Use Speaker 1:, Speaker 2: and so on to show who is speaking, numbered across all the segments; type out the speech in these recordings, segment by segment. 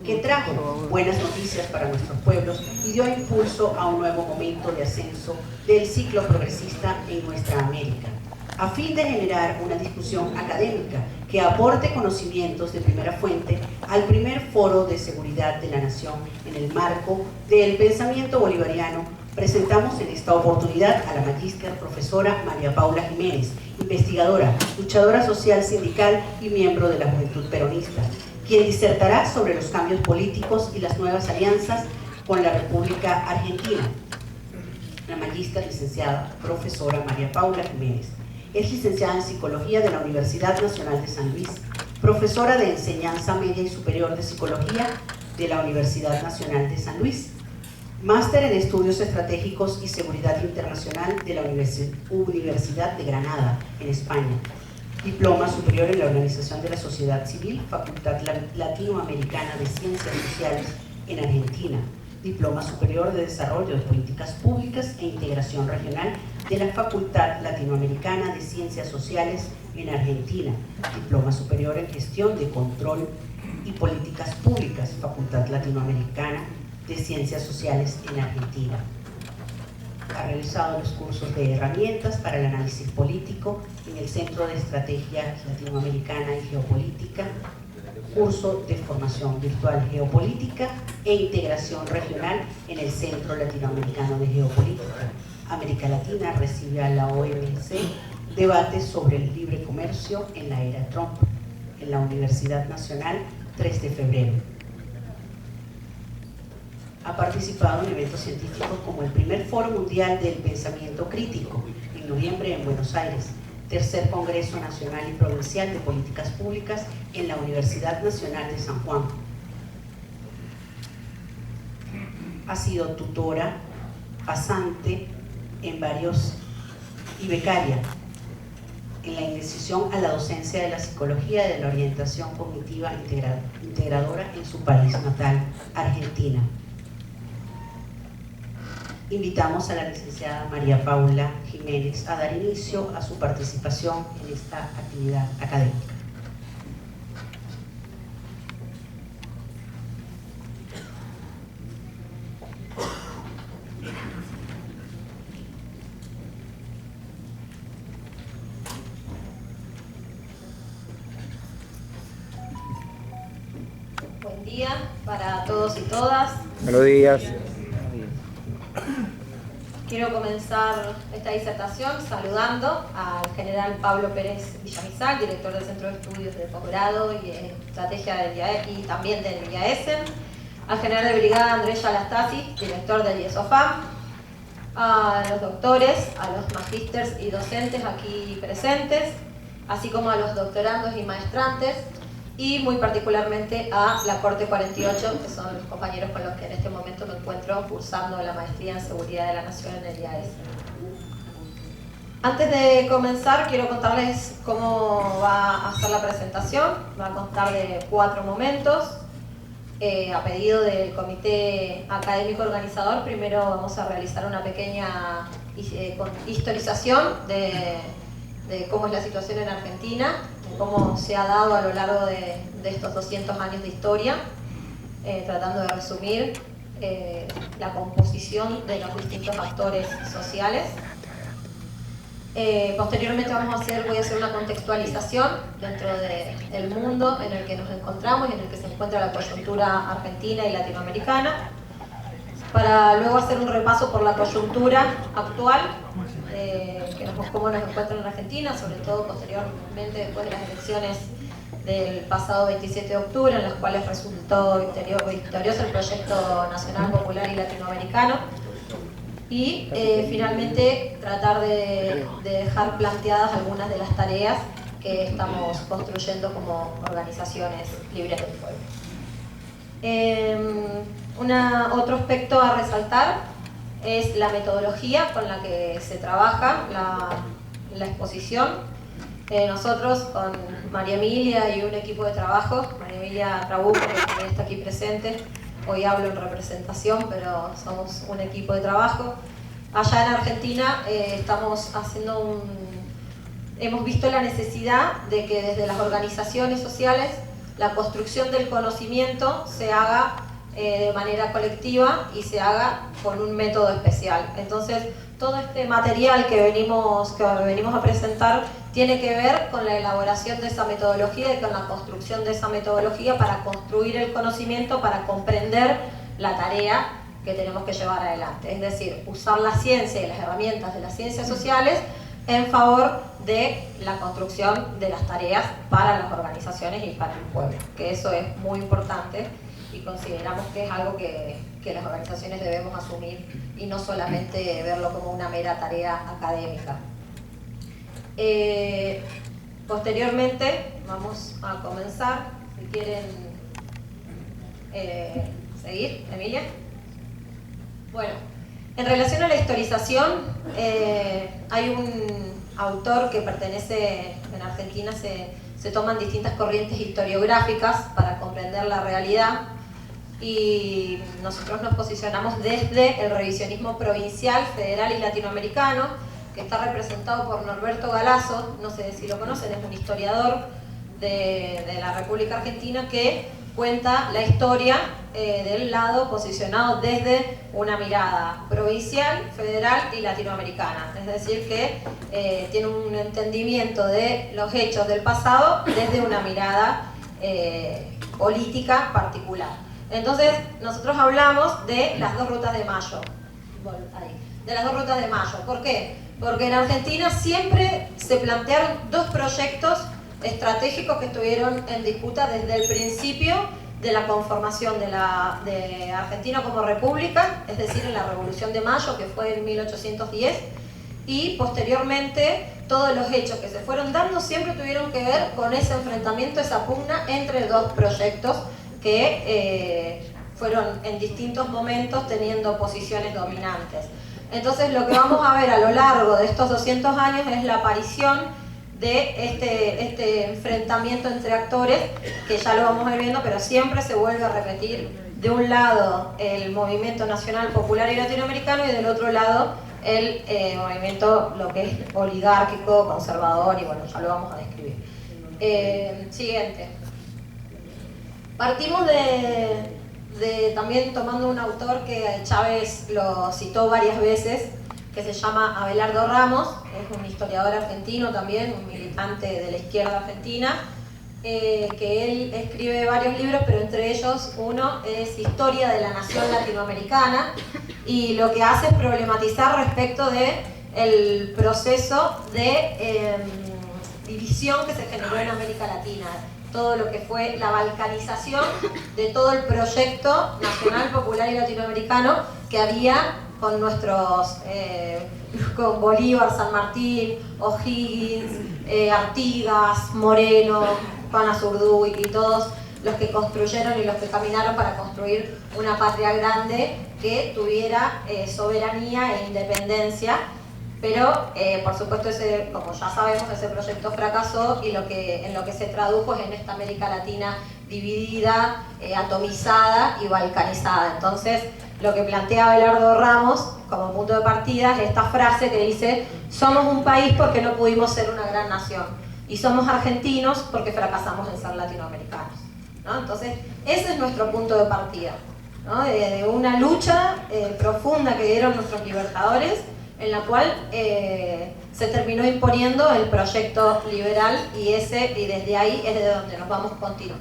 Speaker 1: que trajo buenas noticias para nuestros pueblos y dio impulso a un nuevo momento de ascenso del ciclo progresista en nuestra América, a fin de generar una discusión académica que aporte conocimientos de primera fuente al primer foro de seguridad de la nación en el marco del pensamiento bolivariano. Presentamos en esta oportunidad a la magíster profesora María Paula Jiménez, investigadora, luchadora social sindical y miembro de la Juventud Peronista, quien disertará sobre los cambios políticos y las nuevas alianzas con la República Argentina. La magíster licenciada profesora María Paula Jiménez es licenciada en Psicología de la Universidad Nacional de San Luis, profesora de Enseñanza Media y Superior de Psicología de la Universidad Nacional de San Luis, máster en Estudios Estratégicos y Seguridad Internacional de la Universidad de Granada, en España, diploma superior en la Organización de la Sociedad Civil, Facultad Latinoamericana de Ciencias Sociales en Argentina, diploma superior de Desarrollo de Políticas Públicas e Integración Regional de la Facultad Latinoamericana de Ciencias Sociales en Argentina, diploma superior en Gestión de Control y Políticas Públicas, Facultad Latinoamericana de Ciencias Sociales en Argentina. Ha realizado los cursos de herramientas para el análisis político en el Centro de Estrategia Latinoamericana y Geopolítica, curso de formación virtual geopolítica e integración regional en el Centro Latinoamericano de Geopolítica. América Latina recibe a la OMC debates sobre el libre comercio en la era Trump, en la Universidad Nacional 3 de febrero. Ha participado en eventos científicos como el primer Foro Mundial del Pensamiento Crítico, en noviembre en Buenos Aires, tercer Congreso Nacional y Provincial de Políticas Públicas en la Universidad Nacional de San Juan. Ha sido tutora, pasante en varios y becaria en la iniciación a la docencia de la psicología y de la orientación cognitiva integradora en su país natal, Argentina. Invitamos a la licenciada María Paula Jiménez a dar inicio a su participación en esta actividad académica.
Speaker 2: Buen día para todos y todas.
Speaker 3: Buenos días.
Speaker 2: Quiero comenzar esta disertación saludando al general Pablo Pérez Villamizar, director del Centro de Estudios de Posgrado y Estrategia del IAE, y también del IAESEN, al general de brigada Andrés Yalastasi, director del IESOFAM, a los doctores, a los magísters y docentes aquí presentes, así como a los doctorandos y maestrantes, y muy particularmente a la Corte 48, que son los compañeros con los que en este momento me encuentro cursando la maestría en Seguridad de la Nación en el IAES. Antes de comenzar, quiero contarles cómo va a ser la presentación. Va a constar de 4 momentos. A pedido del comité académico organizador, primero vamos a realizar una pequeña historización de cómo es la situación en Argentina, cómo se ha dado a lo largo de estos 200 años de historia, tratando de resumir la composición de los distintos actores sociales. Posteriormente voy a hacer una contextualización dentro del mundo en el que nos encontramos y en el que se encuentra la coyuntura argentina y latinoamericana, para luego hacer un repaso por la coyuntura actual, cómo nos encuentra en Argentina, sobre todo posteriormente después de las elecciones del pasado 27 de octubre, en las cuales resultó victorioso el Proyecto Nacional Popular y Latinoamericano, y finalmente tratar de dejar planteadas algunas de las tareas que estamos construyendo como organizaciones libres del pueblo. Otro aspecto a resaltar es la metodología con la que se trabaja la exposición. Nosotros con María Emilia y un equipo de trabajo, María Emilia Trabuco, que también está aquí presente, hoy hablo en representación, pero somos un equipo de trabajo. Allá en Argentina hemos visto la necesidad de que desde las organizaciones sociales la construcción del conocimiento se haga de manera colectiva y se haga con un método especial. Entonces, todo este material que venimos a presentar tiene que ver con la elaboración de esa metodología y con la construcción de esa metodología para construir el conocimiento, para comprender la tarea que tenemos que llevar adelante. Es decir, usar la ciencia y las herramientas de las ciencias sociales en favor de la construcción de las tareas para las organizaciones y para el pueblo, que eso es muy importante y consideramos que es algo que las organizaciones debemos asumir y no solamente verlo como una mera tarea académica. Posteriormente vamos a comenzar, si quieren seguir, Emilia. Bueno, en relación a la historización, hay un autor que pertenece, en Argentina se toman distintas corrientes historiográficas para comprender la realidad y nosotros nos posicionamos desde el revisionismo provincial, federal y latinoamericano, que está representado por Norberto Galazo, no sé si lo conocen, es un historiador de la República Argentina que cuenta la historia del lado posicionado desde una mirada provincial, federal y latinoamericana. Es decir, que tiene un entendimiento de los hechos del pasado desde una mirada política particular. Entonces, nosotros hablamos de las dos rutas de Mayo. De las dos rutas de Mayo. ¿Por qué? Porque en Argentina siempre se plantearon dos proyectos estratégicos que estuvieron en disputa desde el principio de la conformación de Argentina como república, es decir, en la Revolución de Mayo, que fue en 1810, y posteriormente todos los hechos que se fueron dando siempre tuvieron que ver con ese enfrentamiento, esa pugna entre dos proyectos que fueron en distintos momentos teniendo posiciones dominantes. Entonces lo que vamos a ver a lo largo de estos 200 años es la aparición de este enfrentamiento entre actores, que ya lo vamos a ir viendo, pero siempre se vuelve a repetir. De un lado el movimiento nacional, popular y latinoamericano, y del otro lado el movimiento, lo que es oligárquico, conservador, y bueno, ya lo vamos a describir. Siguiente. Partimos también tomando un autor que Chávez lo citó varias veces, que se llama Abelardo Ramos, es un historiador argentino también, un militante de la izquierda argentina, que él escribe varios libros, pero entre ellos uno es Historia de la Nación Latinoamericana, y lo que hace es problematizar respecto del proceso de división que se generó en América Latina, todo lo que fue la balcanización de todo el proyecto nacional, popular y latinoamericano que había con nuestros, con Bolívar, San Martín, O'Higgins, Artigas, Moreno, Juan Azurduy y todos los que construyeron y los que caminaron para construir una patria grande que tuviera soberanía e independencia. Pero, por supuesto, como ya sabemos, ese proyecto fracasó y en lo que se tradujo es en esta América Latina dividida, atomizada y balcanizada. Entonces, lo que plantea Abelardo Ramos como punto de partida es esta frase que dice: somos un país porque no pudimos ser una gran nación, y somos argentinos porque fracasamos en ser latinoamericanos, ¿no? Entonces, ese es nuestro punto de partida, ¿no? De una lucha profunda que dieron nuestros libertadores, en la cual se terminó imponiendo el proyecto liberal, y desde ahí es de donde nos vamos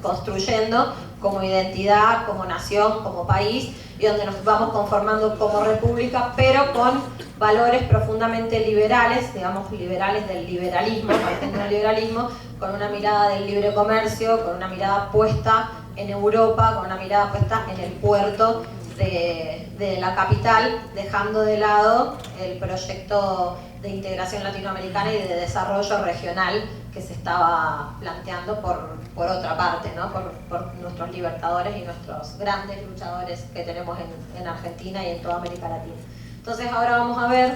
Speaker 2: construyendo como identidad, como nación, como país, y donde nos vamos conformando como república, pero con valores profundamente liberales, digamos liberales del liberalismo, partiendo del liberalismo, con una mirada del libre comercio, con una mirada puesta en Europa, con una mirada puesta en el puerto de la capital, dejando de lado el proyecto de integración latinoamericana y de desarrollo regional que se estaba planteando por otra parte, ¿no? por nuestros libertadores y nuestros grandes luchadores que tenemos en Argentina y en toda América Latina. Entonces ahora vamos a ver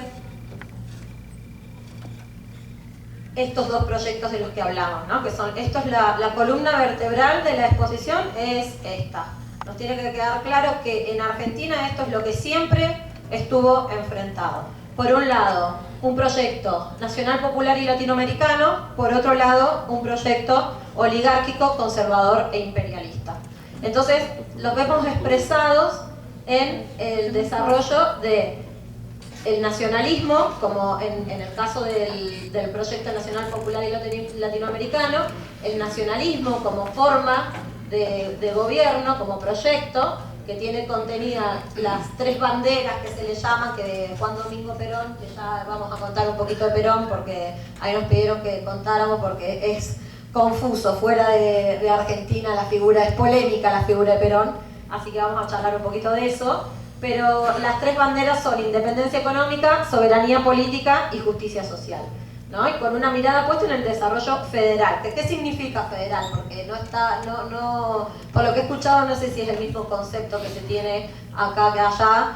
Speaker 2: estos dos proyectos de los que hablamos, ¿no? Que son, esto es la columna vertebral de la exposición, es esta. Nos tiene que quedar claro que en Argentina esto es lo que siempre estuvo enfrentado. Por un lado, un proyecto nacional, popular y latinoamericano. Por otro lado, un proyecto oligárquico, conservador e imperialista. Entonces, los vemos expresados en el desarrollo del nacionalismo, como en el caso del Proyecto Nacional Popular y Latinoamericano, el nacionalismo como forma de gobierno, como proyecto, que tiene contenidas las tres banderas que se le llaman, que de Juan Domingo Perón, que ya vamos a contar un poquito de Perón, porque ahí nos pidieron que contáramos, porque es confuso, fuera de Argentina la figura, es polémica la figura de Perón, así que vamos a charlar un poquito de eso. Pero las tres banderas son independencia económica, soberanía política y justicia social, ¿no? Y con una mirada puesta en el desarrollo federal. ¿Qué significa federal? Porque por lo que he escuchado, no sé si es el mismo concepto que se tiene acá que allá.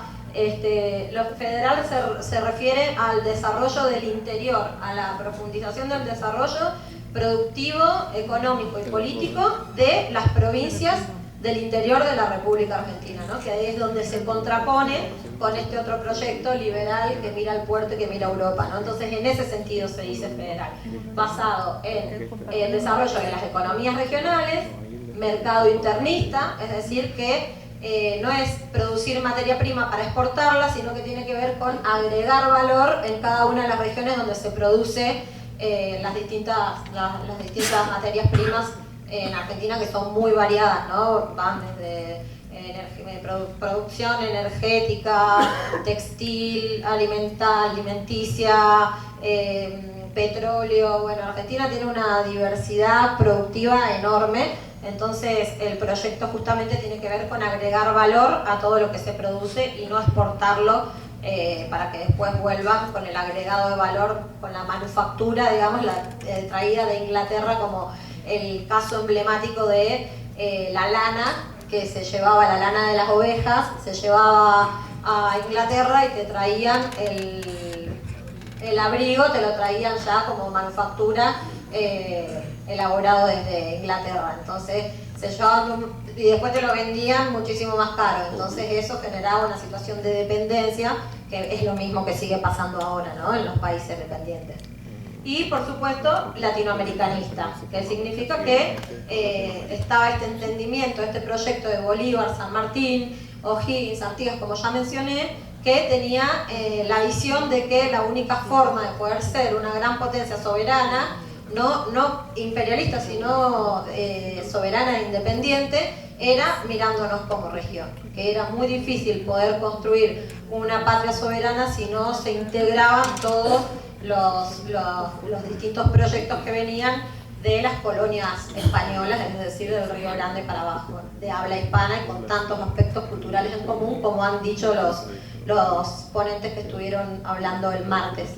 Speaker 2: Lo federal se refiere al desarrollo del interior, a la profundización del desarrollo productivo, económico y político de las provincias del interior de la República Argentina, ¿no? Que ahí es donde se contrapone con este otro proyecto liberal que mira al puerto y que mira a Europa, ¿no? Entonces, en ese sentido se dice federal, basado en el desarrollo de las economías regionales, mercado internista, es decir, que no es producir materia prima para exportarla, sino que tiene que ver con agregar valor en cada una de las regiones donde se produce las distintas materias primas en Argentina, que son muy variadas, ¿no? Van desde producción energética, textil, alimenticia, petróleo. Bueno, Argentina tiene una diversidad productiva enorme, entonces el proyecto justamente tiene que ver con agregar valor a todo lo que se produce y no exportarlo para que después vuelvan con el agregado de valor, con la manufactura, digamos, traída de Inglaterra, como el caso emblemático de la lana, que se llevaba, la lana de las ovejas, se llevaba a Inglaterra y te traían el abrigo, te lo traían ya como manufactura elaborado desde Inglaterra. Entonces se llevaban y después te lo vendían muchísimo más caro. Entonces eso generaba una situación de dependencia, que es lo mismo que sigue pasando ahora, ¿no? En los países dependientes. Y por supuesto latinoamericanista, que significa que estaba este entendimiento, este proyecto de Bolívar, San Martín, O'Higgins, Artigas, como ya mencioné, que tenía la visión de que la única forma de poder ser una gran potencia soberana, no imperialista, sino soberana e independiente, era mirándonos como región, que era muy difícil poder construir una patria soberana si no se integraban todos los distintos proyectos que venían de las colonias españolas, es decir, del Río Grande para abajo, de habla hispana, y con tantos aspectos culturales en común, como han dicho los ponentes que estuvieron hablando el martes.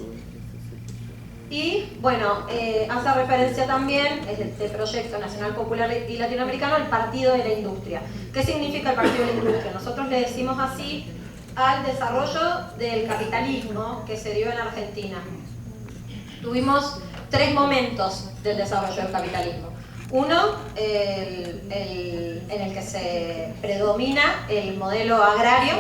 Speaker 2: Y bueno, hace referencia también, este Proyecto Nacional Popular y Latinoamericano, al Partido de la Industria. ¿Qué significa el Partido de la Industria? Nosotros le decimos así al desarrollo del capitalismo que se dio en Argentina. Tuvimos tres momentos del desarrollo del capitalismo. Uno, en el que se predomina el modelo agrario,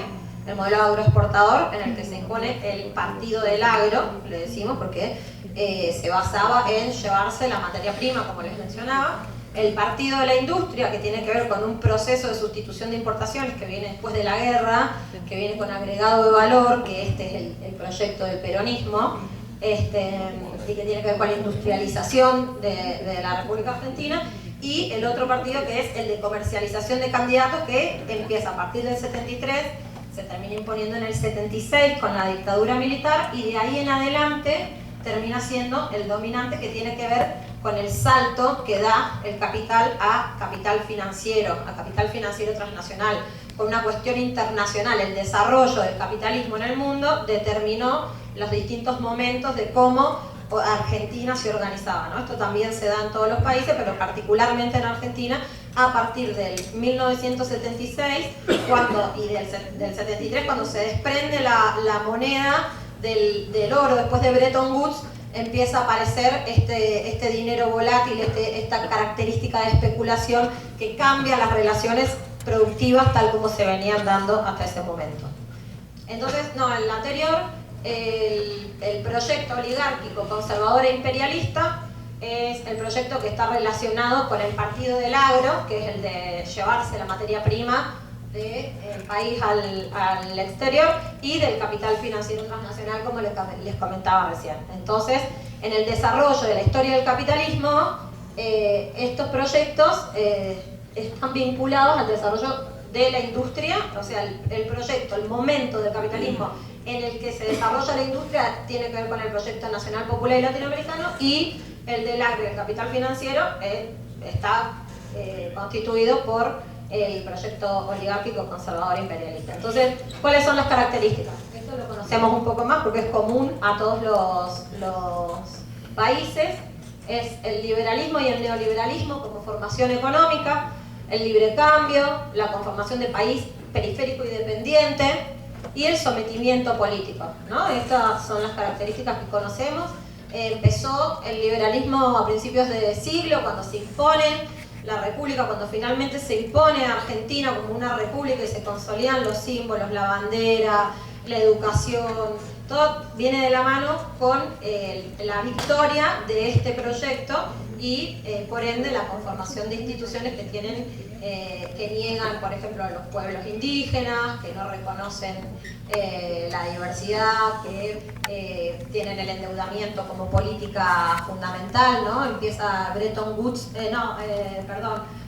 Speaker 2: el modelo agroexportador, en el que se impone el partido del agro, le decimos, porque se basaba en llevarse la materia prima, como les mencionaba. El partido de la industria, que tiene que ver con un proceso de sustitución de importaciones que viene después de la guerra, que viene con agregado de valor, que este es el proyecto del peronismo, y que tiene que ver con la industrialización de la República Argentina. Y el otro partido, que es el de comercialización de candidatos, que empieza a partir del 73, se termina imponiendo en el 76 con la dictadura militar, y de ahí en adelante termina siendo el dominante, que tiene que ver con el salto que da el capital a capital financiero transnacional, con una cuestión internacional. El desarrollo del capitalismo en el mundo determinó los distintos momentos de cómo Argentina se organizaba, ¿no? Esto también se da en todos los países, pero particularmente en Argentina, a partir del 1976 y del 73, cuando se desprende la moneda del oro después de Bretton Woods, empieza a aparecer este dinero volátil, esta característica de especulación que cambia las relaciones productivas tal como se venían dando hasta ese momento. Entonces, en el anterior, el proyecto oligárquico, conservador e imperialista es el proyecto que está relacionado con el partido del agro, que es el de llevarse la materia prima del país al exterior, y del capital financiero transnacional, como les comentaba recién. Entonces, en el desarrollo de la historia del capitalismo, estos proyectos están vinculados al desarrollo de la industria, o sea, el proyecto, el momento del capitalismo en el que se desarrolla la industria tiene que ver con el proyecto nacional, popular y latinoamericano, y el del agro y el capital financiero está constituido por el proyecto oligárquico, conservador, imperialista. Entonces, ¿cuáles son las características? Esto lo conocemos un poco más porque es común a todos los países. Es el liberalismo y el neoliberalismo como formación económica, el libre cambio, la conformación de país periférico y dependiente, y el sometimiento político, ¿no? Estas son las características que conocemos. Empezó el liberalismo a principios de siglo, cuando se impone la república, cuando finalmente se impone a Argentina como una república y se consolidan los símbolos, la bandera, la educación. Todo viene de la mano con la victoria de este proyecto y por ende la conformación de instituciones que tienen que niegan, por ejemplo, a los pueblos indígenas, que no reconocen la diversidad, que tienen el endeudamiento como política fundamental, ¿no? Empieza Bretton Woods,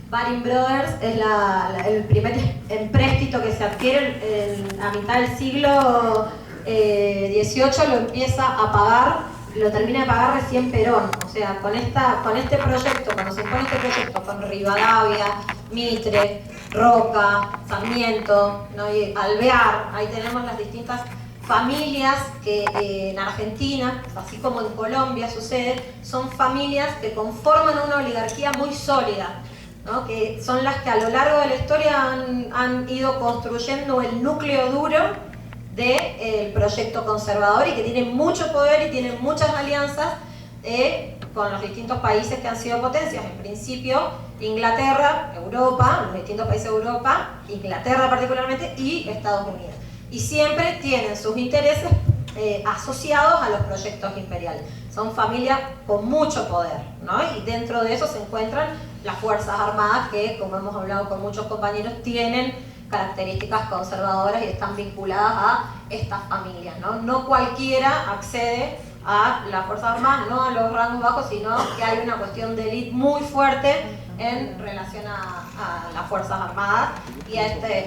Speaker 2: Baring Brothers es el primer empréstito que se adquiere a mitad del siglo XVIII, lo empieza a pagar, lo termina de pagar recién Perón. O sea, con este proyecto, cuando se impone este proyecto con Rivadavia, Mitre, Roca, Sarmiento, ¿no? Y Alvear, ahí tenemos las distintas familias que en Argentina, así como en Colombia sucede, son familias que conforman una oligarquía muy sólida, ¿no? Que son las que a lo largo de la historia han ido construyendo el núcleo duro del proyecto conservador y que tienen mucho poder y tienen muchas alianzas con los distintos países que han sido potencias. En principio, Inglaterra, Europa, los distintos países de Europa, Inglaterra particularmente, y Estados Unidos. Y siempre tienen sus intereses asociados a los proyectos imperiales. Son familias con mucho poder, ¿no? Y dentro de eso se encuentran las Fuerzas Armadas que, como hemos hablado con muchos compañeros, tienen características conservadoras y están vinculadas a estas familias, ¿no? No cualquiera accede a las Fuerzas Armadas, no a los rangos bajos, sino que hay una cuestión de élite muy fuerte en relación a las Fuerzas Armadas y a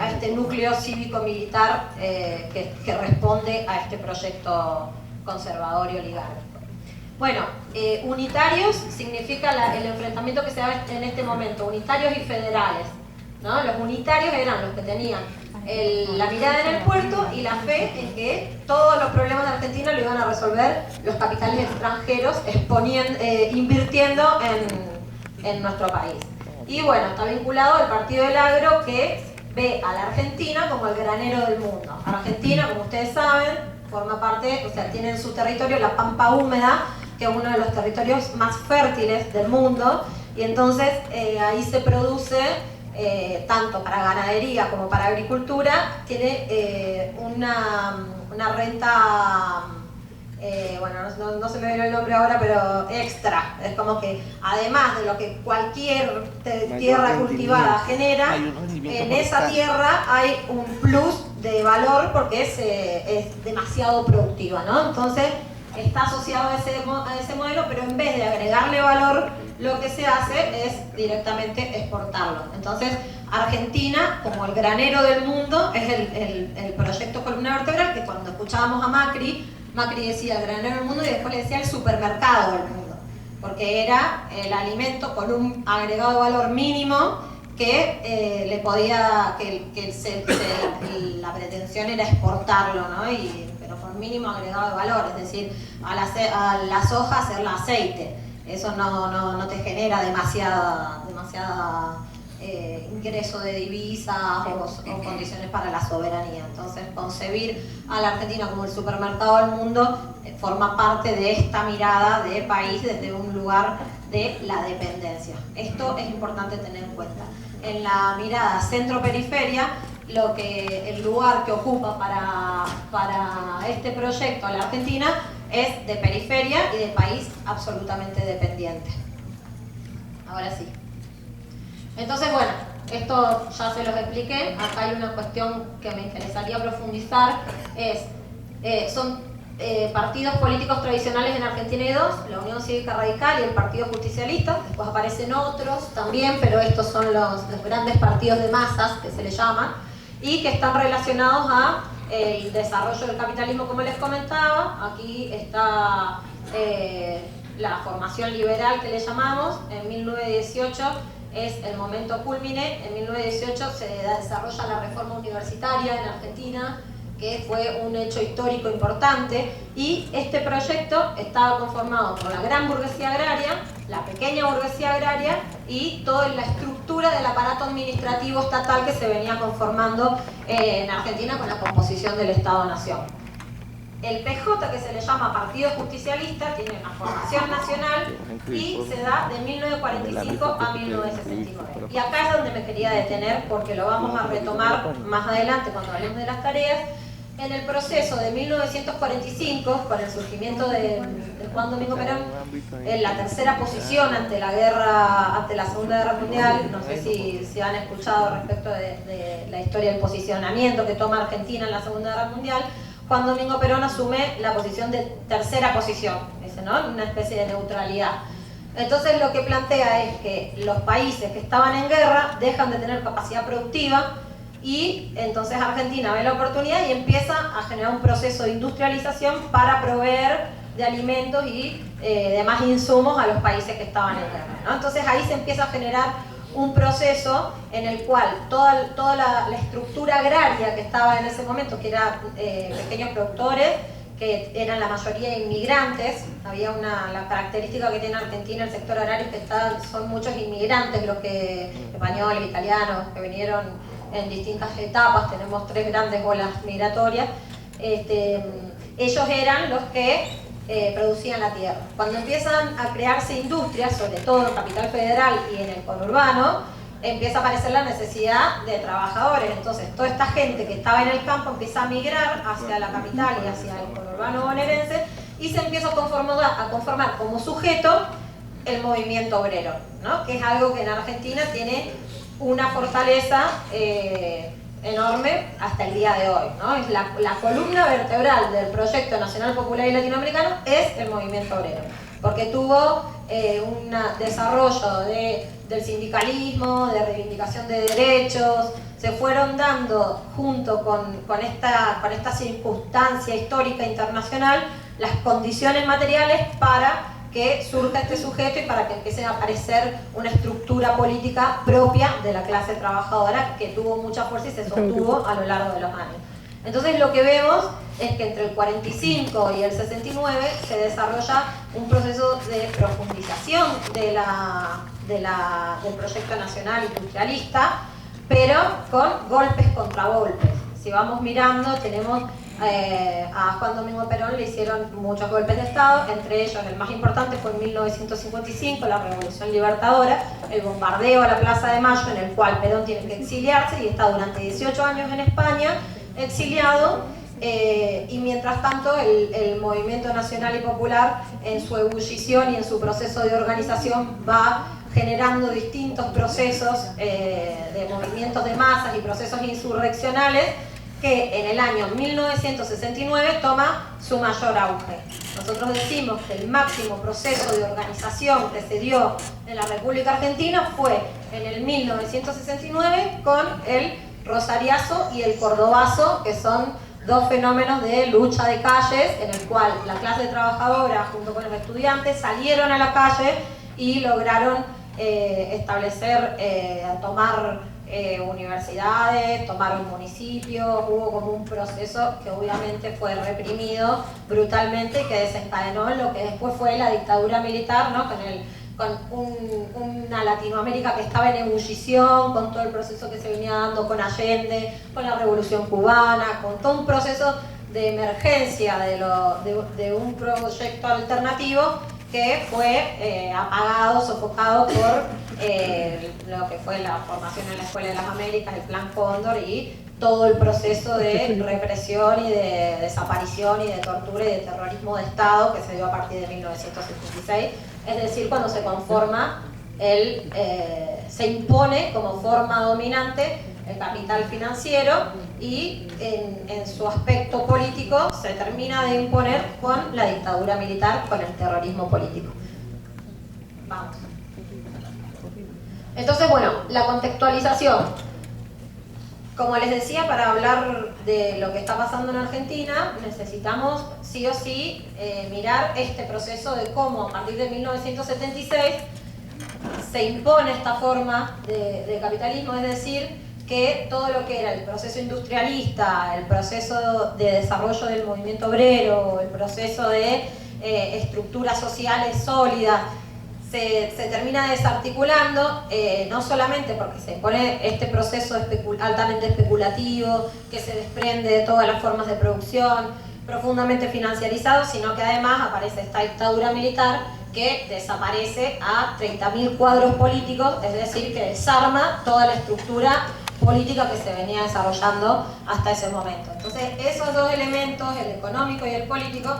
Speaker 2: este núcleo cívico-militar que responde a este proyecto conservador y oligárquico. Bueno, unitarios significa el enfrentamiento que se da en este momento, unitarios y federales, ¿no? Los unitarios eran los que tenían la mirada en el puerto y la fe en que todos los problemas de Argentina lo iban a resolver los capitales extranjeros invirtiendo en nuestro país. Y bueno, está vinculado al Partido del Agro, que ve a la Argentina como el granero del mundo. Argentina, como ustedes saben, forma parte, o sea, tiene en su territorio la pampa húmeda, que es uno de los territorios más fértiles del mundo, y entonces ahí se produce tanto para ganadería como para agricultura, tiene una renta, bueno, no se me viene el nombre ahora, pero extra. Es como que además de lo que cualquier tierra cultivada genera, en esa tierra hay un plus de valor porque es demasiado productiva, ¿no? Entonces está asociado a ese modelo, pero en vez de agregarle valor, lo que se hace es directamente exportarlo. Entonces, Argentina, como el granero del mundo, es el proyecto columna vertebral, que cuando escuchábamos a Macri decía el granero del mundo y después le decía el supermercado del mundo, porque era el alimento con un agregado de valor mínimo que le podía, la pretensión era exportarlo, ¿no? Pero con mínimo agregado de valor, es decir, a la soja hacerle aceite. Eso no te genera demasiada ingreso de divisas o condiciones para la soberanía. Entonces, concebir a la Argentina como el supermercado del mundo forma parte de esta mirada de país desde un lugar de la dependencia. Esto es importante tener en cuenta. En la mirada centro-periferia, el lugar que ocupa para este proyecto a la Argentina es de periferia y de país absolutamente dependiente. Ahora sí. Entonces, bueno, esto ya se los expliqué. Acá hay una cuestión que me interesaría profundizar, son partidos políticos tradicionales en Argentina hay dos, la Unión Cívica Radical y el Partido Justicialista. Después aparecen otros también, pero estos son los grandes partidos de masas que se les llaman y que están relacionados a el desarrollo del capitalismo, como les comentaba. Aquí está la formación liberal que le llamamos. En 1918 es el momento cúlmine. En 1918 se desarrolla la reforma universitaria en Argentina, que fue un hecho histórico importante, y este proyecto estaba conformado por la gran burguesía agraria, la pequeña burguesía agraria y toda la estructura del aparato administrativo estatal que se venía conformando en Argentina con la composición del Estado-Nación. El PJ, que se le llama Partido Justicialista, tiene una formación nacional y se da de 1945 a 1969. Y acá es donde me quería detener, porque lo vamos a retomar más adelante cuando hablemos de las tareas. En el proceso de 1945, con el surgimiento de Juan Domingo Perón, en la tercera posición ante la guerra, ante la Segunda Guerra Mundial, no sé si han escuchado respecto de la historia del posicionamiento que toma Argentina en la Segunda Guerra Mundial, Juan Domingo Perón asume la posición de tercera posición, ¿no? Una especie de neutralidad. Entonces lo que plantea es que los países que estaban en guerra dejan de tener capacidad productiva, y entonces Argentina ve la oportunidad y empieza a generar un proceso de industrialización para proveer de alimentos y demás insumos a los países que estaban en guerra, ¿no? Entonces ahí se empieza a generar un proceso en el cual toda la estructura agraria que estaba en ese momento, que eran pequeños productores, que eran la mayoría inmigrantes. Había la característica que tiene Argentina, el sector agrario, es que son muchos inmigrantes, los que españoles, italianos, que vinieron en distintas etapas. Tenemos 3 grandes olas migratorias. Ellos eran los que producían la tierra. Cuando empiezan a crearse industrias, sobre todo en Capital Federal y en el conurbano, empieza a aparecer la necesidad de trabajadores. Entonces toda esta gente que estaba en el campo empieza a migrar hacia la capital y hacia el conurbano bonaerense, y se empieza a conformar como sujeto el movimiento obrero, ¿no? Que es algo que en Argentina tiene una fortaleza enorme hasta el día de hoy, ¿no? Es la columna vertebral del proyecto nacional, popular y latinoamericano es el movimiento obrero, porque tuvo un desarrollo del sindicalismo, de reivindicación de derechos. Se fueron dando, junto con esta circunstancia histórica internacional, las condiciones materiales para que surja este sujeto y para que empiece a aparecer una estructura política propia de la clase trabajadora, que tuvo mucha fuerza y se sostuvo a lo largo de los años. Entonces lo que vemos es que entre el 45 y el 69 se desarrolla un proceso de profundización del proyecto nacional industrialista, pero con golpes contra golpes. Si vamos mirando, tenemos a Juan Domingo Perón le hicieron muchos golpes de Estado, entre ellos el más importante fue en 1955, la Revolución Libertadora, el bombardeo a la Plaza de Mayo, en el cual Perón tiene que exiliarse y está durante 18 años en España exiliado, y mientras tanto el movimiento nacional y popular, en su ebullición y en su proceso de organización, va generando distintos procesos de movimientos de masas y procesos insurreccionales, que en el año 1969 toma su mayor auge. Nosotros decimos que el máximo proceso de organización que se dio en la República Argentina fue en el 1969 con el Rosariazo y el Cordobazo, que son dos fenómenos de lucha de calles, en el cual la clase trabajadora junto con los estudiantes salieron a la calle y lograron establecer, tomar universidades, tomaron municipios. Hubo como un proceso que obviamente fue reprimido brutalmente y que desencadenó en lo que después fue la dictadura militar, ¿no? Con una Latinoamérica que estaba en ebullición, con todo el proceso que se venía dando con Allende, con la Revolución Cubana, con todo un proceso de emergencia de un proyecto alternativo que fue apagado, sofocado por lo que fue la formación en la Escuela de las Américas, el Plan Cóndor y todo el proceso de represión y de desaparición y de tortura y de terrorismo de Estado que se dio a partir de 1976, es decir, cuando se conforma se impone como forma dominante el capital financiero y en su aspecto político se termina de imponer con la dictadura militar, con el terrorismo político. Vamos. Entonces, bueno, la contextualización. Como les decía, para hablar de lo que está pasando en Argentina, necesitamos sí o sí mirar este proceso de cómo a partir de 1976 se impone esta forma de capitalismo, es decir, que todo lo que era el proceso industrialista, el proceso de desarrollo del movimiento obrero, el proceso de estructuras sociales sólidas, se termina desarticulando, no solamente porque se impone este proceso altamente especulativo, que se desprende de todas las formas de producción, profundamente financiarizado, sino que además aparece esta dictadura militar que desaparece a 30.000 cuadros políticos, es decir, que desarma toda la estructura política que se venía desarrollando hasta ese momento. Entonces, esos dos elementos, el económico y el político,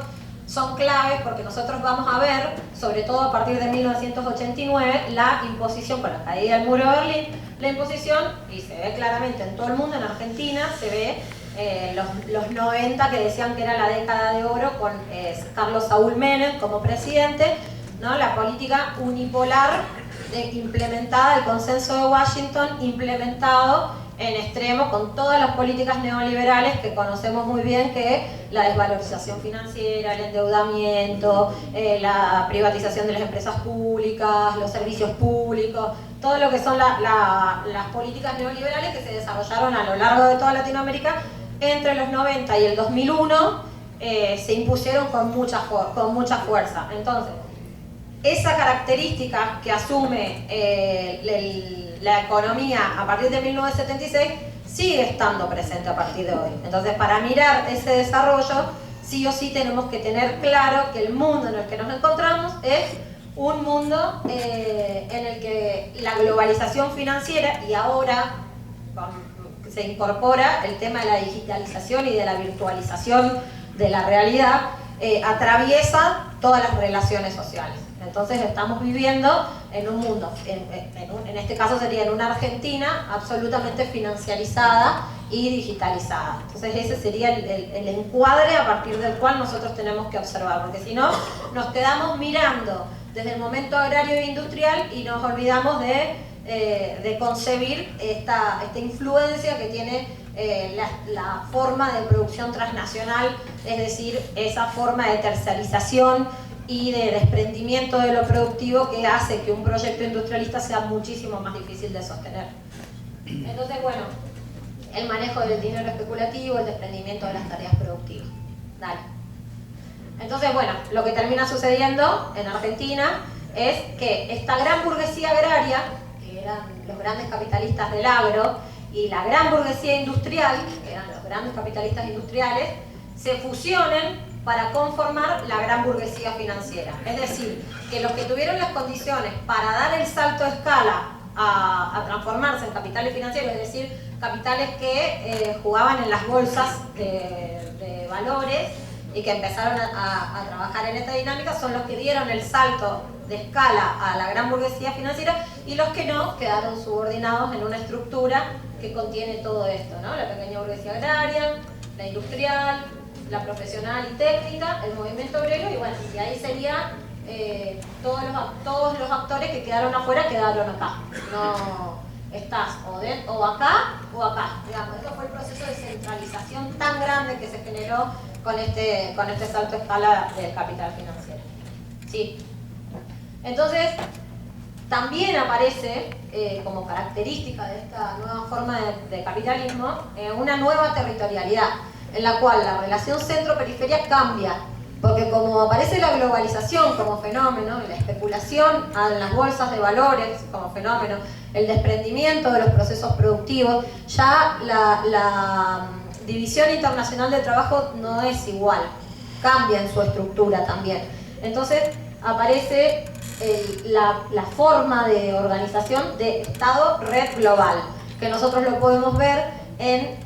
Speaker 2: son claves porque nosotros vamos a ver, sobre todo a partir de 1989, la imposición, con la caída del muro de Berlín, la imposición, y se ve claramente en todo el mundo, en Argentina, se ve los 90 que decían que era la década de oro con Carlos Saúl Menem como presidente, ¿no? La política unipolar implementada, el consenso de Washington implementado en extremo con todas las políticas neoliberales que conocemos muy bien, que la desvalorización financiera, el endeudamiento, la privatización de las empresas públicas, los servicios públicos, todo lo que son las políticas neoliberales que se desarrollaron a lo largo de toda Latinoamérica entre los 90 y el 2001 se impusieron con mucha fuerza. Entonces, esa característica que asume la economía a partir de 1976 sigue estando presente a partir de hoy. Entonces, para mirar ese desarrollo, sí o sí tenemos que tener claro que el mundo en el que nos encontramos es un mundo en el que la globalización financiera, y ahora se incorpora el tema de la digitalización y de la virtualización de la realidad, atraviesa todas las relaciones sociales. Entonces estamos viviendo en un mundo, en este caso sería en una Argentina absolutamente financiarizada y digitalizada. Entonces ese sería el encuadre a partir del cual nosotros tenemos que observar, porque si no nos quedamos mirando desde el momento agrario e industrial y nos olvidamos de concebir esta influencia que tiene la forma de producción transnacional, es decir, esa forma de tercerización y de desprendimiento de lo productivo que hace que un proyecto industrialista sea muchísimo más difícil de sostener. Entonces, bueno, el manejo del dinero especulativo, el desprendimiento de las tareas productivas. Dale. Entonces, bueno, lo que termina sucediendo en Argentina es que esta gran burguesía agraria, que eran los grandes capitalistas del agro, y la gran burguesía industrial, que eran los grandes capitalistas industriales, se fusionen para conformar la gran burguesía financiera. Es decir, que los que tuvieron las condiciones para dar el salto de escala a transformarse en capitales financieros, es decir, capitales que jugaban en las bolsas de valores y que empezaron a trabajar en esta dinámica, son los que dieron el salto de escala a la gran burguesía financiera, y los que no quedaron subordinados en una estructura que contiene todo esto, ¿no? La pequeña burguesía agraria, la industrial, la profesional y técnica, el movimiento obrero, y bueno, y ahí serían todos los actores que quedaron afuera quedaron acá. No estás o acá o acá. Digamos, eso fue el proceso de centralización tan grande que se generó con este salto de escala del capital financiero. Sí. Entonces, también aparece como característica de esta nueva forma de capitalismo una nueva territorialidad, en la cual la relación centro-periferia cambia, porque como aparece la globalización como fenómeno, la especulación en las bolsas de valores como fenómeno, el desprendimiento de los procesos productivos, ya la división internacional de trabajo no es igual, cambia en su estructura también. Entonces aparece la forma de organización de Estado red global, que nosotros lo podemos ver en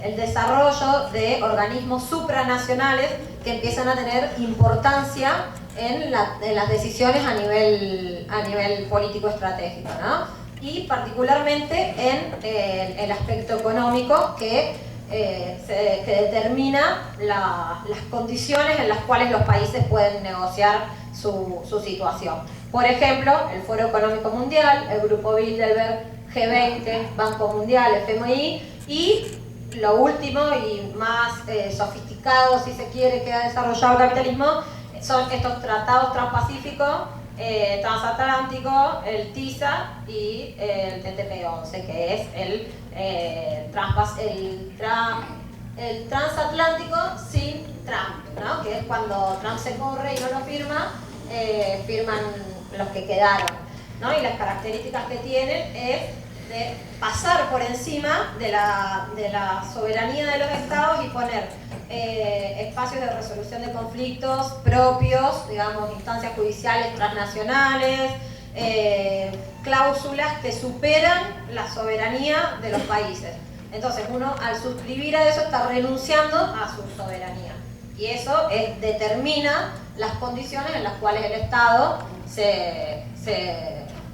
Speaker 2: el desarrollo de organismos supranacionales que empiezan a tener importancia en las decisiones a nivel político-estratégico, ¿no? Y particularmente en el aspecto económico que determina las condiciones en las cuales los países pueden negociar su situación. Por ejemplo, el Foro Económico Mundial, el Grupo Bilderberg, G20, Banco Mundial, FMI, y lo último y más sofisticado, si se quiere, que ha desarrollado el capitalismo, son estos tratados transpacíficos, transatlántico, el TISA y el TTP-11, que es el transatlántico sin Trump, ¿no? Que es cuando Trump se corre y no lo firma, firman los que quedaron, ¿no? Y las características que tienen es de pasar por encima de la soberanía de los estados y poner espacios de resolución de conflictos propios, digamos, instancias judiciales transnacionales, cláusulas que superan la soberanía de los países. Entonces uno al suscribir a eso está renunciando a su soberanía y eso determina las condiciones en las cuales el Estado se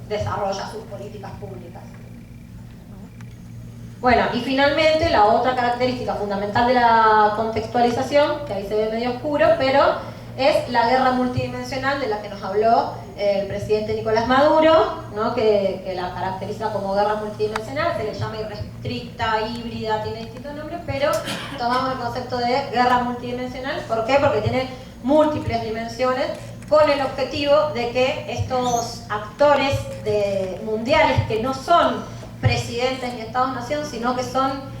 Speaker 2: desarrolla sus políticas públicas. Bueno, y finalmente la otra característica fundamental de la contextualización, que ahí se ve medio oscuro, pero es la guerra multidimensional de la que nos habló el presidente Nicolás Maduro, ¿no? que la caracteriza como guerra multidimensional, se le llama irrestricta, híbrida, tiene distintos nombres, pero tomamos el concepto de guerra multidimensional. ¿Por qué? Porque tiene múltiples dimensiones con el objetivo de que estos actores mundiales que no son presidentes ni estados-nación, sino que son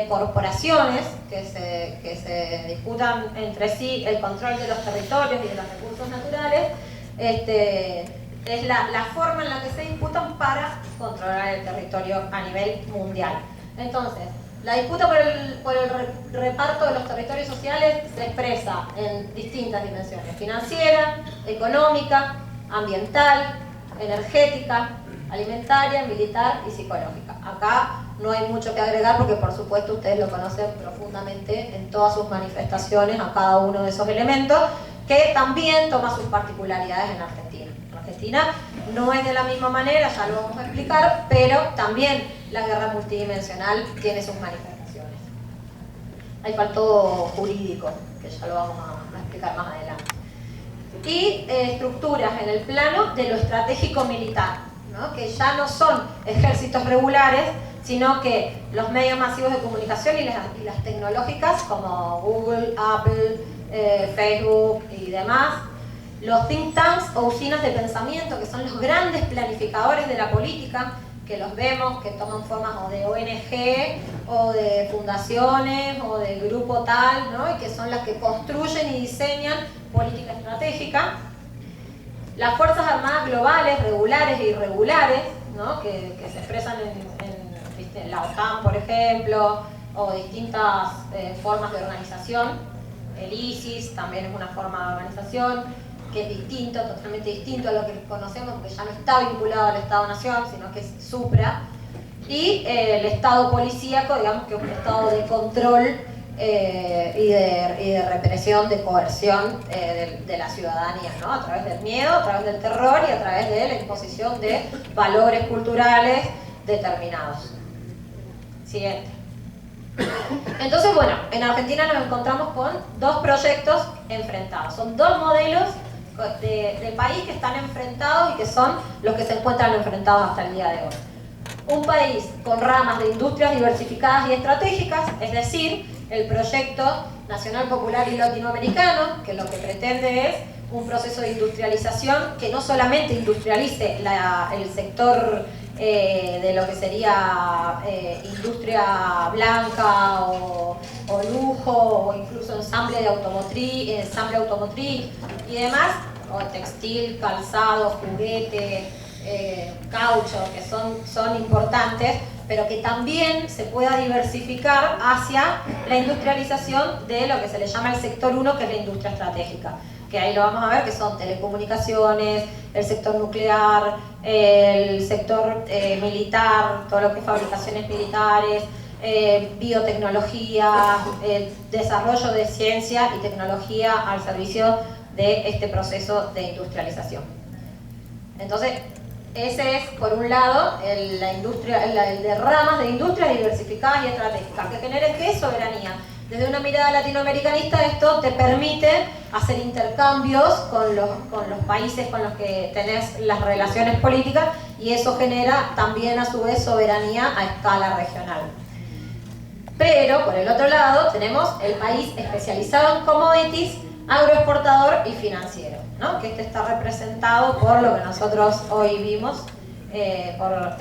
Speaker 2: corporaciones que se disputan entre sí el control de los territorios y de los recursos naturales, es la forma en la que se disputan para controlar el territorio a nivel mundial. Entonces, la disputa por el reparto de los territorios sociales se expresa en distintas dimensiones: financiera, económica, ambiental, energética, alimentaria, militar y psicológica. Acá no hay mucho que agregar porque por supuesto ustedes lo conocen profundamente en todas sus manifestaciones a cada uno de esos elementos, que también toma sus particularidades en Argentina. En Argentina no es de la misma manera, ya lo vamos a explicar, pero también la guerra multidimensional tiene sus manifestaciones. Hay faltó jurídico, que ya lo vamos a explicar más adelante. Y estructuras en el plano de lo estratégico militar, ¿no? Que ya no son ejércitos regulares, sino que los medios masivos de comunicación y las tecnológicas como Google, Apple, Facebook y demás, los think tanks o usinas de pensamiento, que son los grandes planificadores de la política, que los vemos, que toman formas o de ONG o de fundaciones o de grupo tal, ¿no? Y que son las que construyen y diseñan política estratégica. Las Fuerzas Armadas globales, regulares e irregulares, ¿no? que se expresan en la OTAN, por ejemplo, o distintas formas de organización. El ISIS también es una forma de organización que es distinto, totalmente distinto a lo que conocemos, porque ya no está vinculado al Estado-Nación, sino que es supra. Y el Estado policíaco, digamos que es un estado de control y de represión, de coerción de la ciudadanía, ¿no? A través del miedo, a través del terror y a través de la imposición de valores culturales determinados. Siguiente. Entonces, bueno, en Argentina nos encontramos con dos proyectos enfrentados. Son dos modelos de país que están enfrentados y que son los que se encuentran enfrentados hasta el día de hoy. Un país con ramas de industrias diversificadas y estratégicas, es decir, el proyecto nacional, popular y latinoamericano, que lo que pretende es un proceso de industrialización que no solamente industrialice el sector de lo que sería industria blanca o lujo o incluso ensamble automotriz y demás, o textil, calzado, juguete, caucho, que son importantes, pero que también se pueda diversificar hacia la industrialización de lo que se le llama el sector 1, que es la industria estratégica, que ahí lo vamos a ver, que son telecomunicaciones, el sector nuclear, el sector militar, todo lo que es fabricaciones militares, biotecnología, desarrollo de ciencia y tecnología al servicio de este proceso de industrialización. Entonces, ese es, por un lado, el de ramas de industrias diversificadas y estratégicas. ¿Qué generen qué? Soberanía. Desde una mirada latinoamericanista, esto te permite hacer intercambios con los países con los que tenés las relaciones políticas, y eso genera también, a su vez, soberanía a escala regional. Pero, por el otro lado, tenemos el país especializado en commodities, agroexportador y financiero, ¿no? Que este está representado por lo que nosotros hoy vimos, por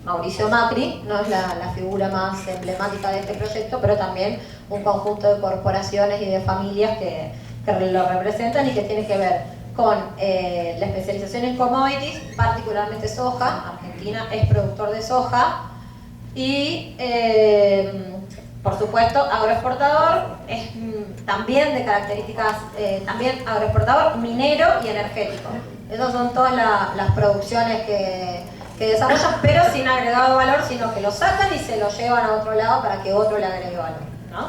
Speaker 2: Mauricio Macri, no es la figura más emblemática de este proyecto, pero también un conjunto de corporaciones y de familias que lo representan y que tiene que ver con la especialización en commodities, particularmente soja. Argentina es productor de soja y, por supuesto, agroexportador, es también de características, también agroexportador, minero y energético. Esas son todas las producciones que desarrollan, pero sin agregado valor, sino que lo sacan y se lo llevan a otro lado para que otro le agregue valor, ¿no?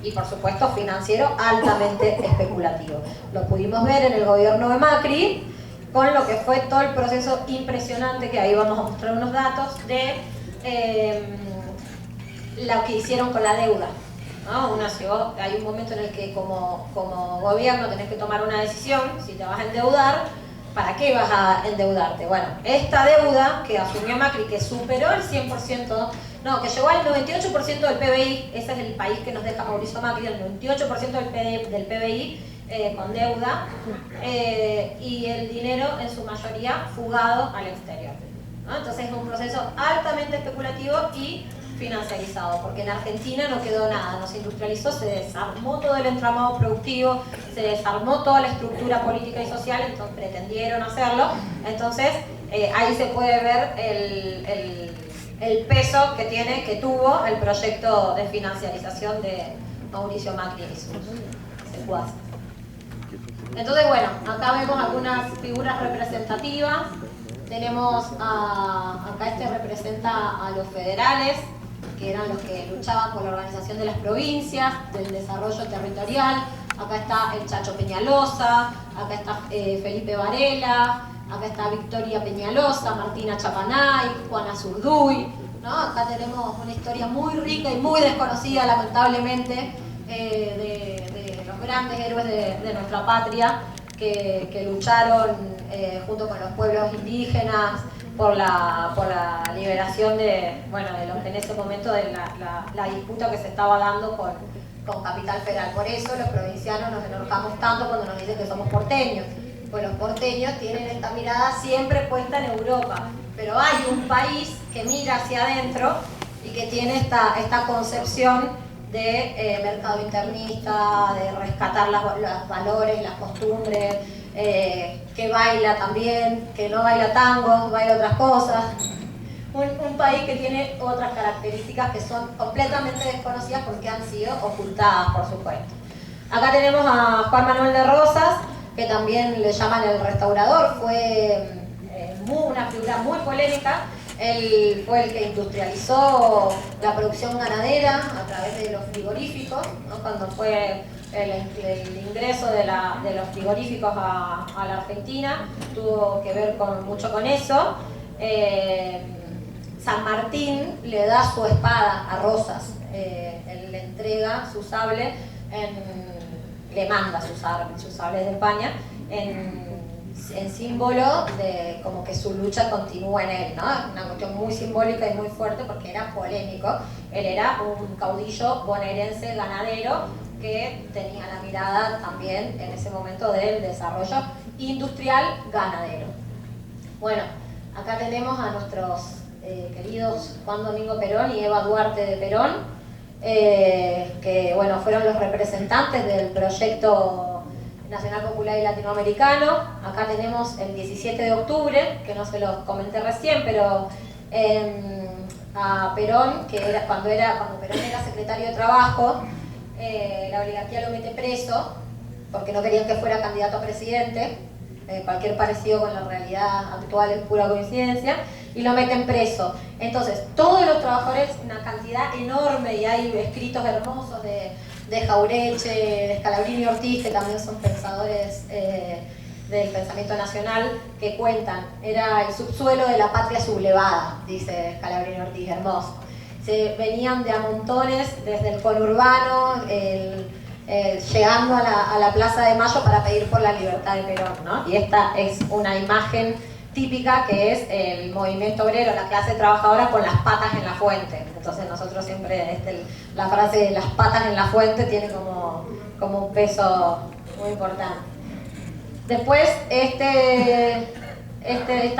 Speaker 2: Y por supuesto financiero altamente especulativo. Lo pudimos ver en el gobierno de Macri, con lo que fue todo el proceso impresionante, que ahí vamos a mostrar unos datos, de lo que hicieron con la deuda, ¿no? Hay un momento en el que como gobierno tenés que tomar una decisión, si te vas a endeudar, ¿para qué vas a endeudarte? Bueno, esta deuda que asumió Macri, que superó el 100%, no, que llegó al 98% del PBI, ese es el país que nos deja Mauricio Macri, el 98% del PBI con deuda, y el dinero en su mayoría fugado al exterior, ¿no? Entonces es un proceso altamente especulativo y financiarizado, porque en Argentina no quedó nada, no se industrializó, se desarmó todo el entramado productivo, se desarmó toda la estructura política y social, entonces pretendieron hacerlo. Entonces ahí se puede ver el peso que tuvo el proyecto de financiarización de Mauricio Macri y sus secuaces. Entonces, bueno, acá vemos algunas figuras representativas. Tenemos acá representa a los federales, que eran los que luchaban por la organización de las provincias, del desarrollo territorial. Acá está el Chacho Peñalosa, acá está Felipe Varela, acá está Victoria Peñalosa, Martina Chapanay, Juana Zurduy, ¿no? Acá tenemos una historia muy rica y muy desconocida, lamentablemente, de los grandes héroes de nuestra patria, que lucharon junto con los pueblos indígenas por la liberación de lo que en ese momento de la disputa que se estaba dando con Capital Federal. Por eso los provincianos nos enojamos tanto cuando nos dicen que somos porteños, pues los porteños tienen esta mirada siempre puesta en Europa, pero hay un país que mira hacia adentro y que tiene esta concepción de mercado internista, de rescatar los valores, las costumbres, que baila también, que no baila tango, baila otras cosas. Un país que tiene otras características que son completamente desconocidas porque han sido ocultadas, por supuesto. Acá tenemos a Juan Manuel de Rosas, que también le llaman el restaurador, fue una figura muy polémica. Él fue el que industrializó la producción ganadera a través de los frigoríficos, ¿no? Cuando fue el ingreso de los frigoríficos a la Argentina, tuvo que ver mucho con eso. San Martín le da su espada a Rosas, él le entrega su sable, le manda sus sables de España en símbolo de como que su lucha continúa en él, ¿no? Una cuestión muy simbólica y muy fuerte porque era polémico. Él era un caudillo bonaerense ganadero que tenía la mirada también en ese momento del desarrollo industrial ganadero. Bueno, acá tenemos a nuestros queridos Juan Domingo Perón y Eva Duarte de Perón, que fueron los representantes del proyecto Nacional Popular y Latinoamericano. Acá tenemos el 17 de octubre, que no se los comenté recién, pero a Perón, que era cuando Perón era secretario de Trabajo, la oligarquía lo mete preso porque no querían que fuera candidato a presidente. cualquier parecido con la realidad actual es pura coincidencia, y lo meten preso. Entonces, todos los trabajadores, una cantidad enorme, y hay escritos hermosos de Jaureche, de Scalabrini Ortiz, que también son pensadores del pensamiento nacional, que cuentan, era el subsuelo de la patria sublevada, dice Scalabrini Ortiz, hermoso. Se venían de a montones desde el conurbano, llegando a la Plaza de Mayo para pedir por la libertad de Perón, ¿no? Y esta es una imagen típica que es el movimiento obrero, la clase trabajadora con las patas en la fuente. Entonces nosotros siempre, la frase de las patas en la fuente tiene como un peso muy importante. Después, esta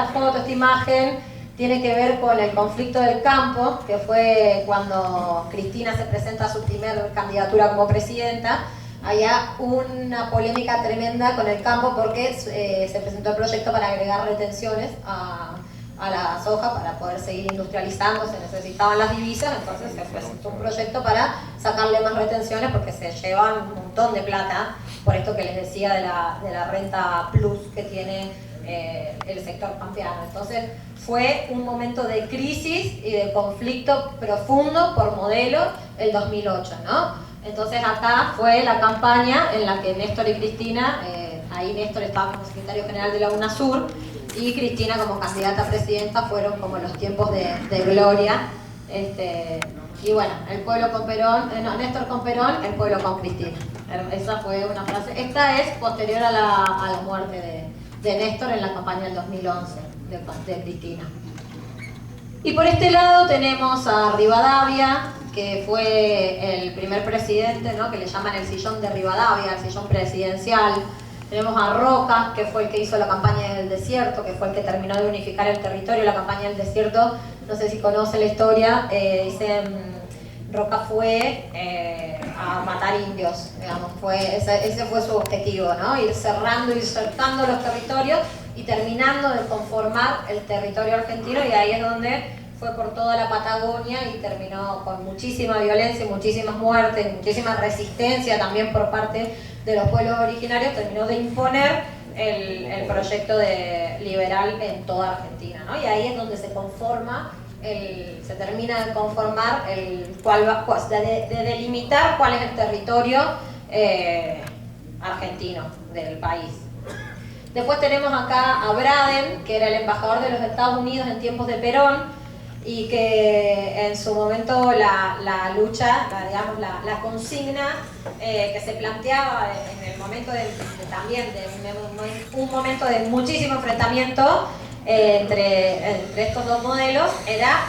Speaker 2: foto, esta imagen, tiene que ver con el conflicto del campo, que fue cuando Cristina se presenta a su primer candidatura como presidenta. Había una polémica tremenda con el campo porque se presentó el proyecto para agregar retenciones a la soja para poder seguir industrializando, se necesitaban las divisas, entonces se presentó un proyecto para sacarle más retenciones porque se llevan un montón de plata, por esto que les decía de la renta plus que tiene el sector pampeano. Entonces fue un momento de crisis y de conflicto profundo por modelo el 2008, ¿no? Entonces acá fue la campaña en la que Néstor y Cristina, ahí Néstor estaba como secretario general de la UNASUR y Cristina como candidata a presidenta, fueron como los tiempos de gloria. Y bueno, el pueblo con Perón, Néstor con Perón, el pueblo con Cristina. Esa fue una frase. Esta es posterior a la muerte de Néstor en la campaña del 2011 de Cristina. Y por este lado tenemos a Rivadavia, que fue el primer presidente, ¿no?, que le llaman el sillón de Rivadavia, el sillón presidencial. Tenemos a Roca, que fue el que hizo la campaña del desierto, que fue el que terminó de unificar el territorio. La campaña del desierto, no sé si conoce la historia, dicen Roca fue a matar indios, digamos, ese fue su objetivo, ¿no? Ir cerrando, ir soltando los territorios y terminando de conformar el territorio argentino, y ahí es donde fue por toda la Patagonia y terminó con muchísima violencia, muchísimas muertes, muchísima resistencia también por parte de los pueblos originarios. Terminó de imponer el proyecto liberal en toda Argentina, ¿no? Y ahí es donde se conforma, se termina de conformar, de delimitar cuál es el territorio argentino del país. Después tenemos acá a Braden, que era el embajador de los Estados Unidos en tiempos de Perón, y que en su momento la lucha, la consigna que se planteaba en el momento también de un momento de muchísimo enfrentamiento entre estos dos modelos, era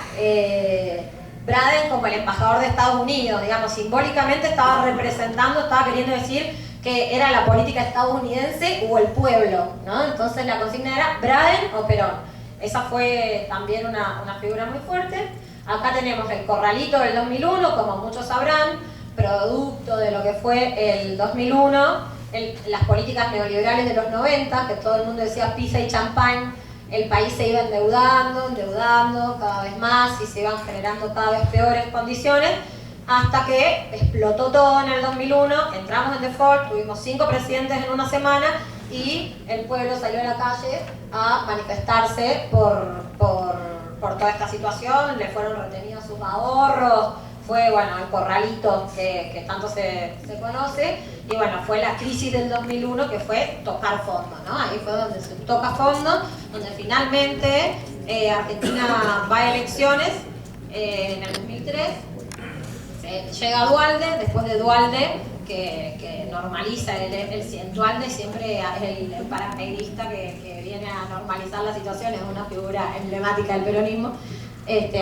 Speaker 2: Braden como el embajador de Estados Unidos, digamos, simbólicamente estaba queriendo decir que era la política estadounidense o el pueblo, ¿no? Entonces la consigna era Braden o Perón. Esa fue también una figura muy fuerte. Acá tenemos el corralito del 2001, como muchos sabrán, producto de lo que fue el 2001, las políticas neoliberales de los 90, que todo el mundo decía pizza y champán. El país se iba endeudando cada vez más y se iban generando cada vez peores condiciones, hasta que explotó todo en el 2001, entramos en default, tuvimos 5 presidentes en una semana y el pueblo salió a la calle a manifestarse por toda esta situación. Le fueron retenidos sus ahorros, fue bueno el corralito que tanto se conoce, y bueno, fue la crisis del 2001 que fue tocar fondo, ¿no? Ahí fue donde se toca fondo, donde finalmente Argentina va a elecciones en el 2003, llega Dualde, después de Dualde, que normaliza, Dualde siempre es el paracaidista que viene a normalizar la situación, es una figura emblemática del peronismo.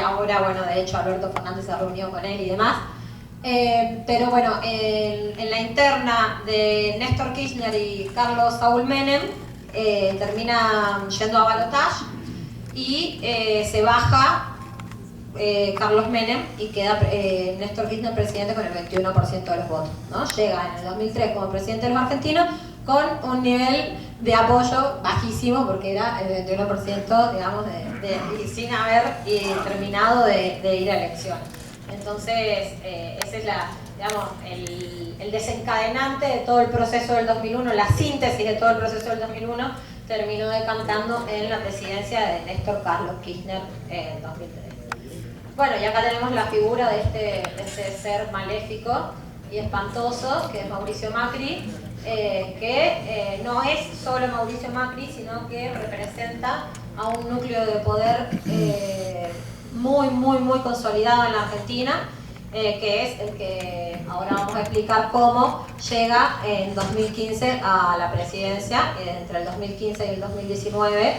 Speaker 2: Ahora, bueno, de hecho Alberto Fernández se reunió con él y demás. Pero bueno, en la interna de Néstor Kirchner y Carlos Saúl Menem, termina yendo a balotaje y se baja Carlos Menem y queda Néstor Kirchner presidente con el 21% de los votos, ¿no? Llega en el 2003 como presidente de los argentinos con un nivel de apoyo bajísimo, porque era el 21%, digamos, sin haber terminado de ir a elecciones. Entonces, ese es el desencadenante de todo el proceso del 2001, la síntesis de todo el proceso del 2001, terminó decantando en la presidencia de Néstor Carlos Kirchner en 2003. Bueno, y acá tenemos la figura de este ser maléfico y espantoso, que es Mauricio Macri, que no es solo Mauricio Macri, sino que representa a un núcleo de poder muy consolidado en la Argentina, que es el que ahora vamos a explicar cómo llega en 2015 a la presidencia, y entre el 2015 y el 2019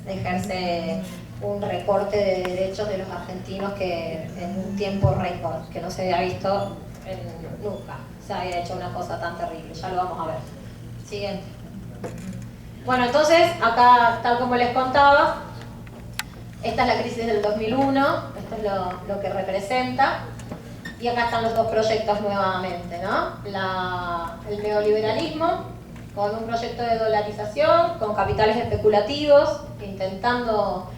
Speaker 2: ejerce un recorte de derechos de los argentinos que en un tiempo récord, que no se había visto nunca se había hecho una cosa tan terrible. Ya lo vamos a ver. Siguiente. Bueno, entonces, acá, tal como les contaba, esta es la crisis del 2001, esto es lo que representa, y acá están los dos proyectos nuevamente, ¿no? El neoliberalismo, con un proyecto de dolarización, con capitales especulativos, intentando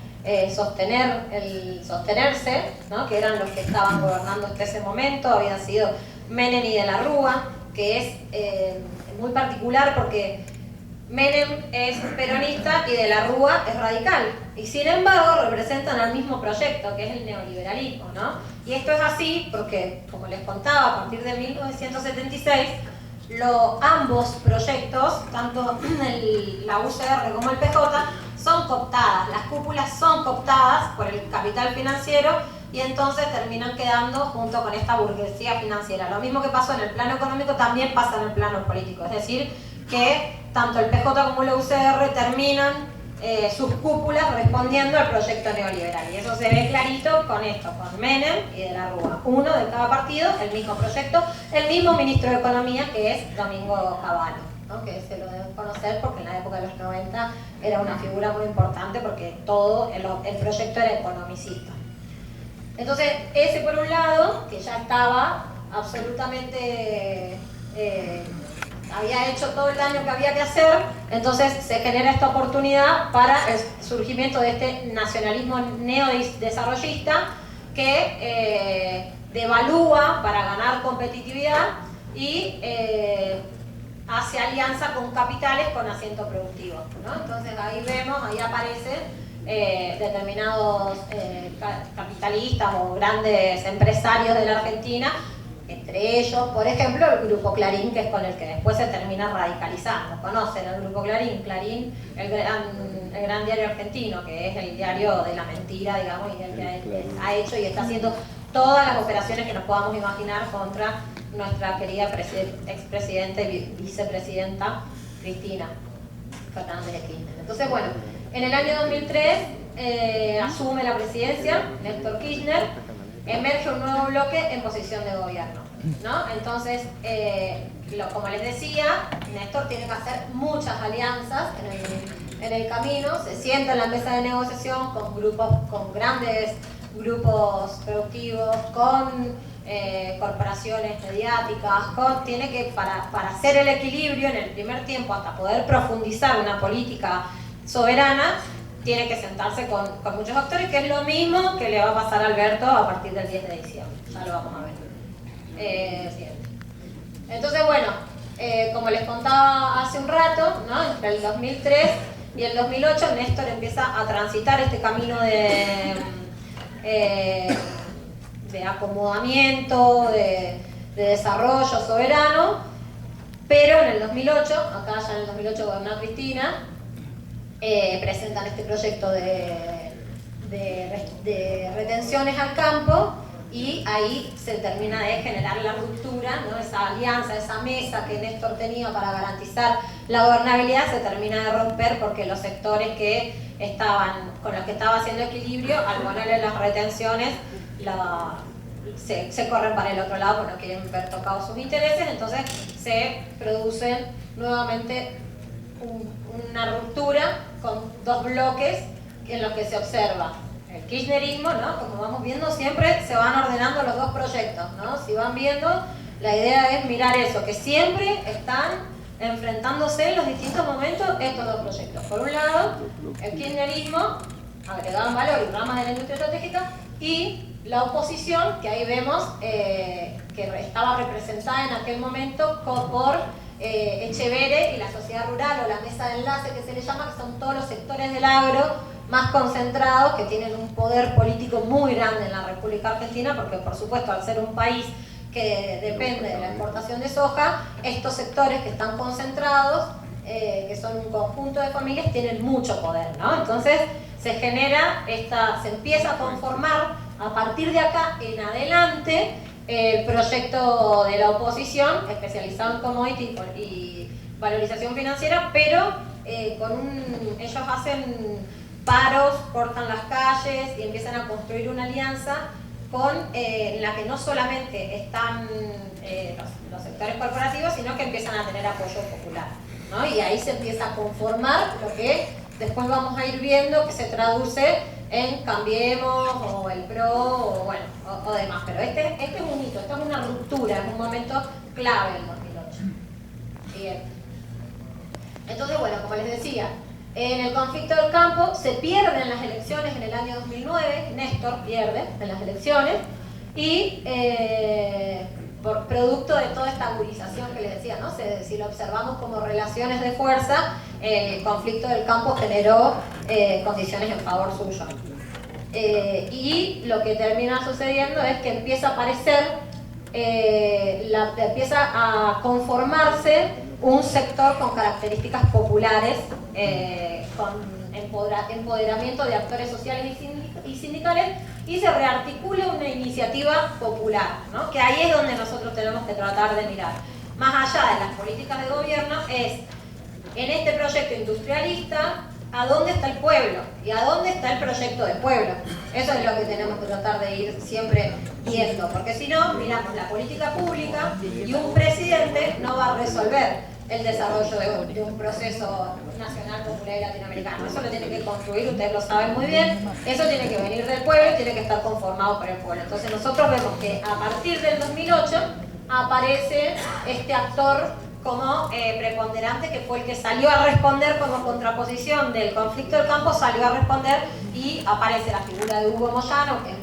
Speaker 2: sostenerse, ¿no? Que eran los que estaban gobernando hasta ese momento, habían sido Menem y de la Rúa, que es muy particular porque Menem es peronista y de la Rúa es radical, y sin embargo representan al mismo proyecto, que es el neoliberalismo, ¿no? Y esto es así porque, como les contaba, a partir de 1976 ambos proyectos, tanto la UCR como el PJ, son cooptadas, las cúpulas son cooptadas por el capital financiero, y entonces terminan quedando junto con esta burguesía financiera. Lo mismo que pasó en el plano económico también pasa en el plano político, es decir, que tanto el PJ como la UCR terminan sus cúpulas respondiendo al proyecto neoliberal, y eso se ve clarito con esto, con Menem y de la Rúa, uno de cada partido, el mismo proyecto, el mismo ministro de Economía, que es Domingo Cavallo, ¿no? Que se lo deben conocer porque en la época de los 90 era una figura muy importante porque todo el proyecto era economicista. Entonces, ese por un lado, que ya estaba absolutamente... había hecho todo el daño que había que hacer, entonces se genera esta oportunidad para el surgimiento de este nacionalismo neodesarrollista que devalúa para ganar competitividad y hace alianza con capitales con asiento productivo, ¿no? Entonces ahí vemos, ahí aparecen determinados capitalistas o grandes empresarios de la Argentina, entre ellos, por ejemplo, el Grupo Clarín, que es con el que después se termina radicalizando. ¿Conocen el Grupo Clarín? Clarín, el gran diario argentino, que es el diario de la mentira, digamos, y el que ha hecho y está haciendo todas las operaciones que nos podamos imaginar contra nuestra querida expresidenta y vicepresidenta Cristina Fernández de Kirchner. Entonces, bueno, en el año 2003 asume la presidencia Néstor Kirchner, emerge un nuevo bloque en posición de gobierno, ¿no? Entonces, como les decía, Néstor tiene que hacer muchas alianzas en el camino, se sienta en la mesa de negociación con grandes grupos productivos, con corporaciones mediáticas, tiene que, para hacer el equilibrio en el primer tiempo, hasta poder profundizar una política soberana, tiene que sentarse con muchos actores, que es lo mismo que le va a pasar a Alberto a partir del 10 de diciembre. Ya lo vamos a ver. Siguiente. Entonces, bueno, como les contaba hace un rato, ¿no? Entre el 2003 y el 2008, Néstor empieza a transitar este camino de acomodamiento, de desarrollo soberano, pero en el 2008, acá ya en el 2008 gobernó Cristina, presentan este proyecto de retenciones al campo, y ahí se termina de generar la ruptura, ¿no? Esa alianza, esa mesa que Néstor tenía para garantizar la gobernabilidad se termina de romper porque los sectores con los que estaba haciendo equilibrio, al ponerle las retenciones, se corren para el otro lado porque no quieren ver tocados sus intereses, entonces se produce nuevamente una ruptura con dos bloques en los que se observa el kirchnerismo, ¿no? Como vamos viendo, siempre se van ordenando los dos proyectos, ¿no? Si van viendo, la idea es mirar eso, que siempre están enfrentándose en los distintos momentos estos dos proyectos. Por un lado, el kirchnerismo, agregado en valor y ramas de la industria estratégica, y la oposición, que ahí vemos que estaba representada en aquel momento por Echevere y la sociedad rural, o la mesa de enlace que se le llama, que son todos los sectores del agro más concentrados, que tienen un poder político muy grande en la República Argentina, porque por supuesto al ser un país que depende de la exportación de soja, estos sectores que están concentrados, que son un conjunto de familias, tienen mucho poder, ¿no? Entonces se genera se empieza a conformar a partir de acá en adelante el proyecto de la oposición especializado en commodity y valorización financiera, pero ellos hacen paros, cortan las calles y empiezan a construir una alianza en la que no solamente están los sectores corporativos, sino que empiezan a tener apoyo popular, ¿no? Y ahí se empieza a conformar lo que después vamos a ir viendo que se traduce en Cambiemos o el PRO o demás. Pero este es un hito, esta es una ruptura, es un momento clave en 2008. Bien. Entonces, bueno, como les decía, en el conflicto del campo se pierden las elecciones en el año 2009, Néstor pierde en las elecciones y por producto de toda esta agudización que les decía, ¿no? Si lo observamos como relaciones de fuerza, el conflicto del campo generó condiciones en favor suyo. Y lo que termina sucediendo es que empieza a aparecer, empieza a conformarse un sector con características populares, con empoderamiento de actores sociales y sindicales, y se rearticula una iniciativa popular, ¿no? Que ahí es donde nosotros tenemos que tratar de mirar. Más allá de las políticas de gobierno, es en este proyecto industrialista, ¿a dónde está el pueblo? ¿Y a dónde está el proyecto de pueblo? Eso es lo que tenemos que tratar de ir siempre viendo, porque si no, miramos la política pública y un presidente no va a resolver el desarrollo de un proceso nacional, popular y latinoamericano. Eso lo tiene que construir, ustedes lo saben muy bien, eso tiene que venir del pueblo y tiene que estar conformado por el pueblo. Entonces nosotros vemos que a partir del 2008 aparece este actor como preponderante, que fue el que salió a responder como contraposición del conflicto del campo, salió a responder y aparece la figura de Hugo Moyano, que es